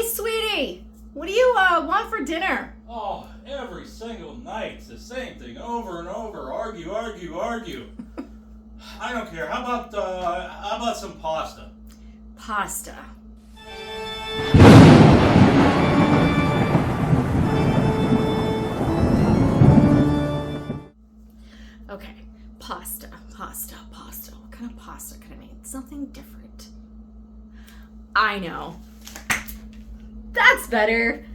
sweetie, what do you want for dinner? Oh, every single night, it's the same thing over and over. Argue, argue, argue. I don't care. How about some pasta? Pasta. Okay, pasta. What kind of pasta could I make? Something different. I know. That's better.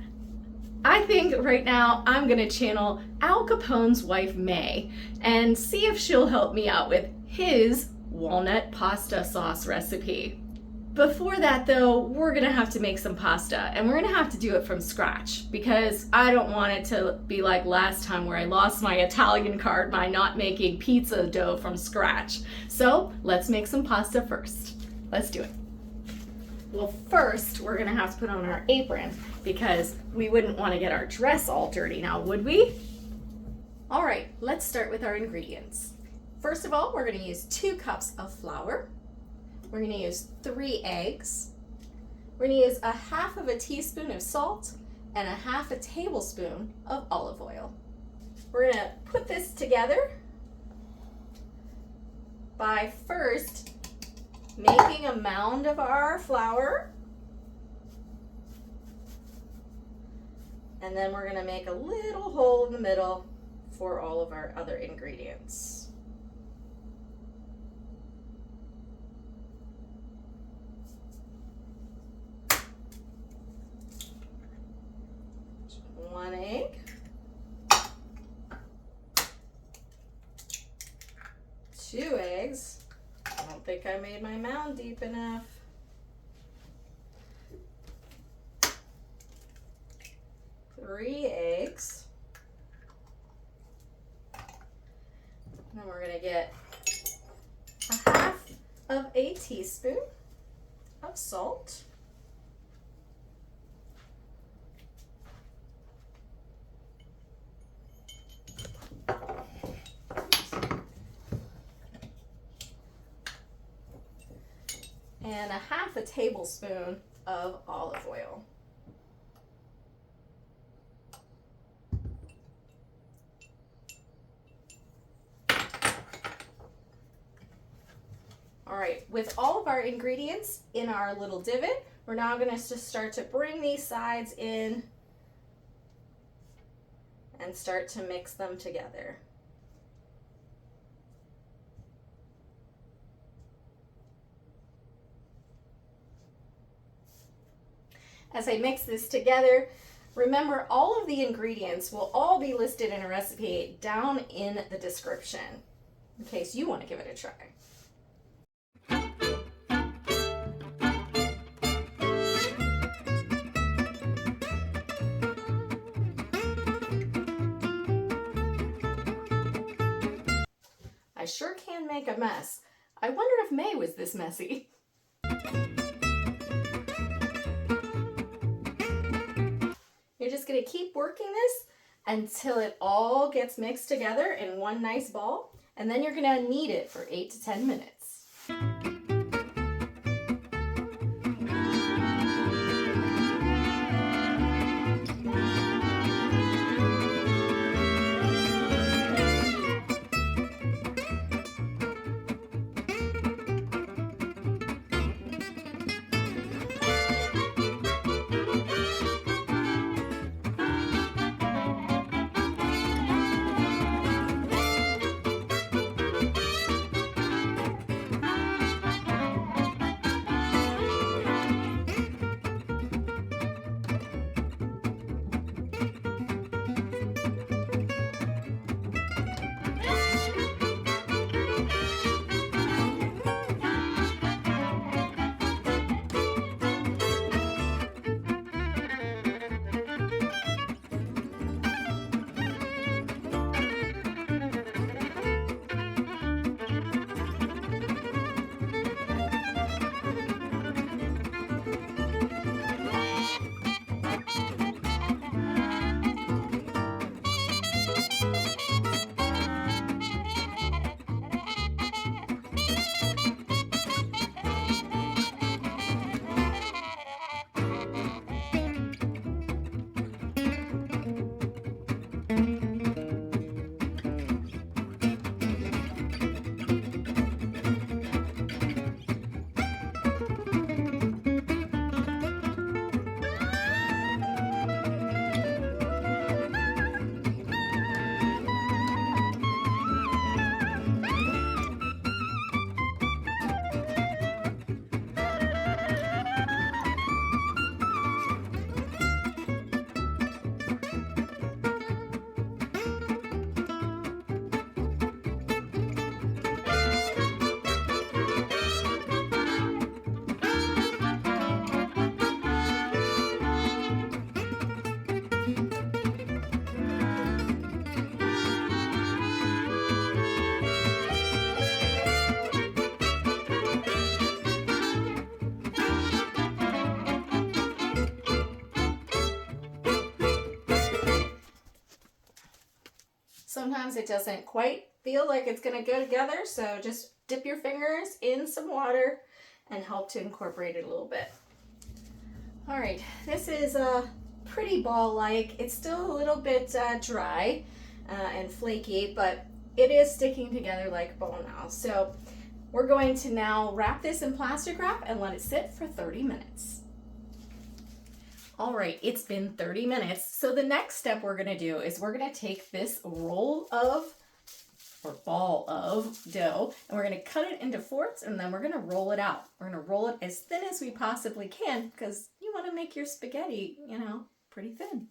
I think right now I'm gonna channel Al Capone's wife May and see if she'll help me out with his walnut pasta sauce recipe. Before that though, we're gonna have to make some pasta, and we're gonna have to do it from scratch because I don't want it to be like last time where I lost my Italian card by not making pizza dough from scratch. So let's make some pasta first. Let's do it. Well, first we're gonna have to put on our apron because we wouldn't want to get our dress all dirty now, would we? All right, let's start with our ingredients. First of all, we're gonna use 2 cups of flour. We're gonna use 3 eggs. We're gonna use 1/2 teaspoon of salt and 1/2 tablespoon of olive oil. We're gonna put this together by first making a mound of our flour. And then we're gonna make a little hole in the middle for all of our other ingredients. One egg. 2 eggs. I don't think I made my mound deep enough. 3 eggs. Then we're going to get 1/2 teaspoon of salt. And 1/2 tablespoon of olive oil. All right, with all of our ingredients in our little divot, we're now going to start to bring these sides in and start to mix them together. As I mix this together, remember all of the ingredients will all be listed in a recipe down in the description in case you want to give it a try. I sure can make a mess. I wonder if May was this messy. You're just gonna keep working this until it all gets mixed together in one nice ball, and then you're gonna knead it for 8 to 10 minutes. sometimes it doesn't quite feel like it's gonna go together, so just dip your fingers in some water and help to incorporate it a little bit. All right, this is pretty ball-like. It's still a little bit dry and flaky, but it is sticking together like ball now. So we're going to now wrap this in plastic wrap and let it sit for 30 minutes. All right, it's been 30 minutes. So the next step we're gonna do is we're gonna take this roll of, or ball of dough, and we're gonna cut it into fourths, and then we're gonna roll it out. We're gonna roll it as thin as we possibly can, because you wanna make your spaghetti, you know, pretty thin.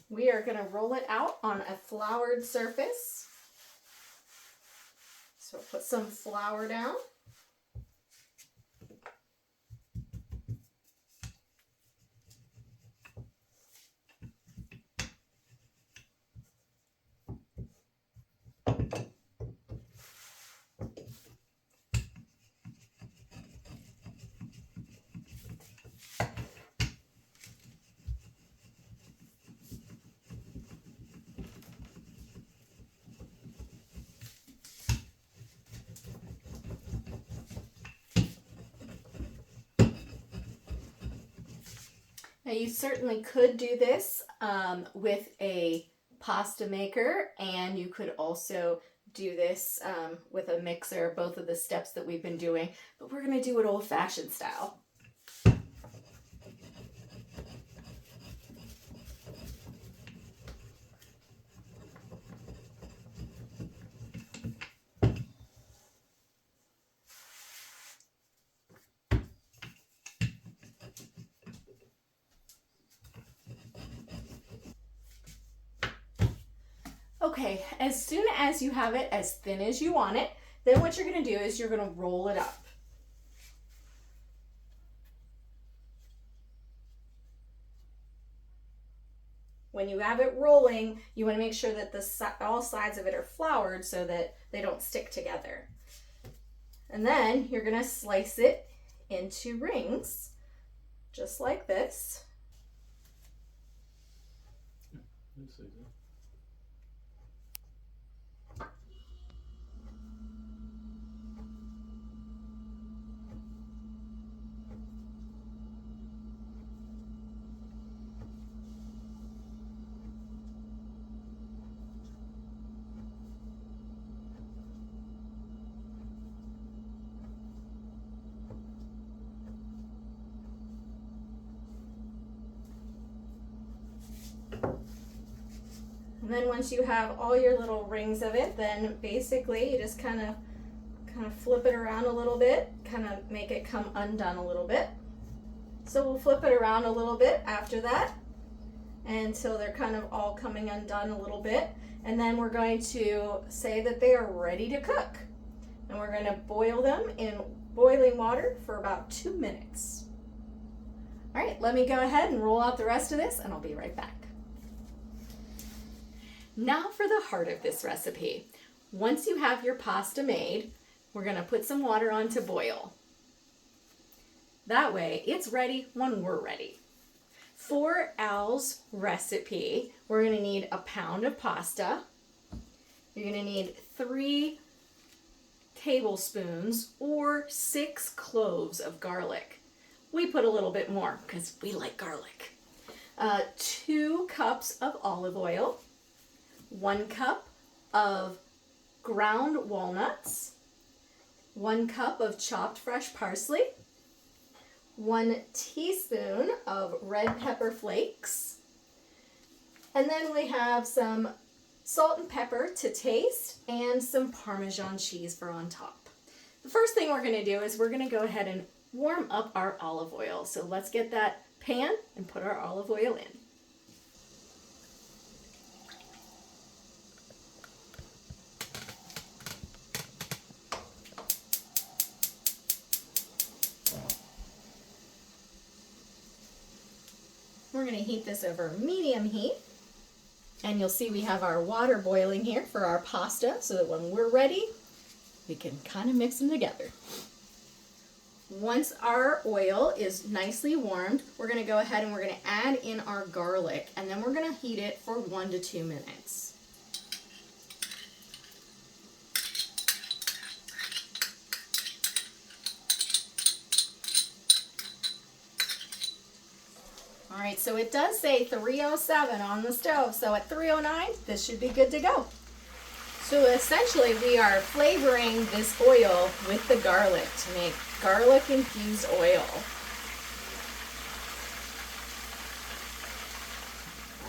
We are going to roll it out on a floured surface. So put some flour down. Now you certainly could do this with a pasta maker, and you could also do this with a mixer, both of the steps that we've been doing, but we're going to do it old-fashioned style. Okay, as soon as you have it as thin as you want it, then what you're going to do is you're going to roll it up. When you have it rolling, you want to make sure that all sides of it are floured so that they don't stick together. And then you're going to slice it into rings, just like this. And then once you have all your little rings of it, then basically you just kind of flip it around a little bit, kind of make it come undone a little bit. So we'll flip it around a little bit after that until they're kind of all coming undone a little bit. And then we're going to say that they are ready to cook. And we're going to boil them in boiling water for about 2 minutes. All right, let me go ahead and roll out the rest of this, and I'll be right back. Now for the heart of this recipe. Once you have your pasta made, we're going to put some water on to boil. That way, it's ready when we're ready. For Al's recipe, we're going to need a pound of pasta. You're going to need 3 tablespoons or 6 cloves of garlic. We put a little bit more because we like garlic. 2 cups of olive oil, 1 cup of ground walnuts, 1 cup of chopped fresh parsley, 1 teaspoon of red pepper flakes, and then we have some salt and pepper to taste and some Parmesan cheese for on top. The first thing we're going to do is we're going to go ahead and warm up our olive oil. So let's get that pan and put our olive oil in. going to heat this over medium heat. And you'll see we have our water boiling here for our pasta so that when we're ready, we can kind of mix them together. Once our oil is nicely warmed, we're going to go ahead and we're going to add in our garlic, and then we're going to heat it for 1 to 2 minutes. All right, so it does say 307 on the stove, so at 309, this should be good to go. So essentially, we are flavoring this oil with the garlic to make garlic infused oil.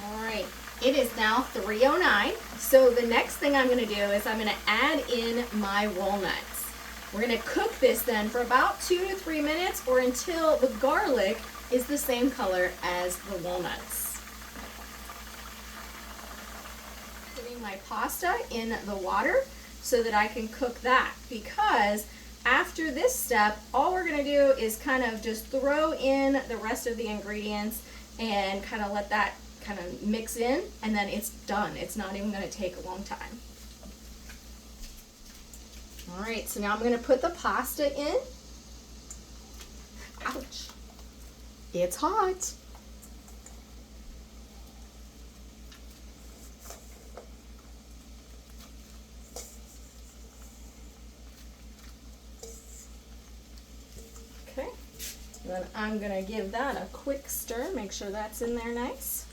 All right, it is now 309. So the next thing I'm going to do is I'm going to add in my walnuts. We're going to cook this then for about 2 to 3 minutes or until the garlic is the same color as the walnuts. Putting my pasta in the water so that I can cook that, because after this step, all we're going to do is kind of just throw in the rest of the ingredients and kind of let that kind of mix in, and then it's done. It's not even going to take a long time. All right, so now I'm going to put the pasta in. Ouch. It's hot. Okay, then I'm gonna give that a quick stir, make sure that's in there nice.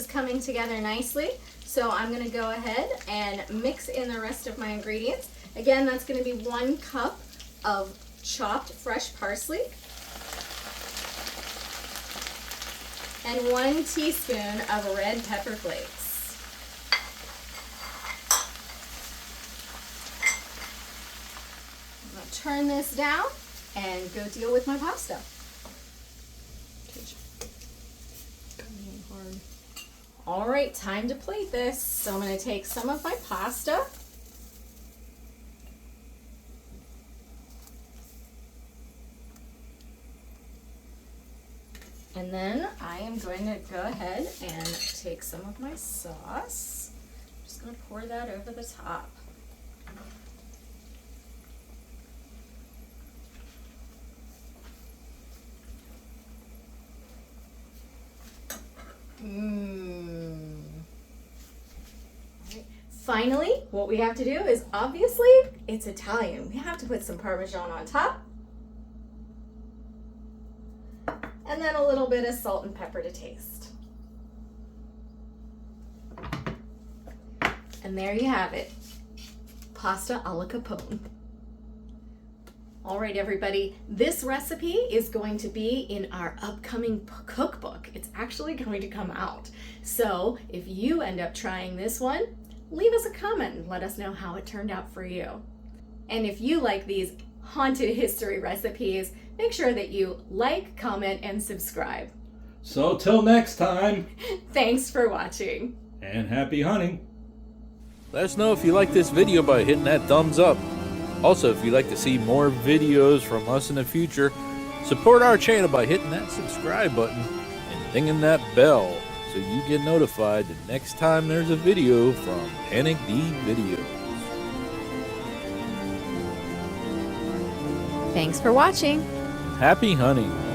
Coming together nicely, so I'm going to go ahead and mix in the rest of my ingredients. Again, that's going to be 1 cup of chopped fresh parsley and 1 teaspoon of red pepper flakes. I'm going to turn this down and go deal with my pasta. All right, time to plate this. So I'm going to take some of my pasta. And then I am going to go ahead and take some of my sauce. I'm just going to pour that over the top. Finally, what we have to do is, obviously, it's Italian. We have to put some Parmesan on top. And then a little bit of salt and pepper to taste. And there you have it. Pasta alla Capone. All right, everybody, this recipe is going to be in our upcoming cookbook. It's actually going to come out. So if you end up trying this one, leave us a comment and let us know how it turned out for you. And if you like these haunted history recipes, make sure that you like, comment, and subscribe. So till next time. Thanks for watching. And happy hunting. Let us know if you like this video by hitting that thumbs up. Also, if you'd like to see more videos from us in the future, support our channel by hitting that subscribe button and dinging that bell so you get notified the next time there's a video from Panic D Videos. Thanks for watching. Happy hunting.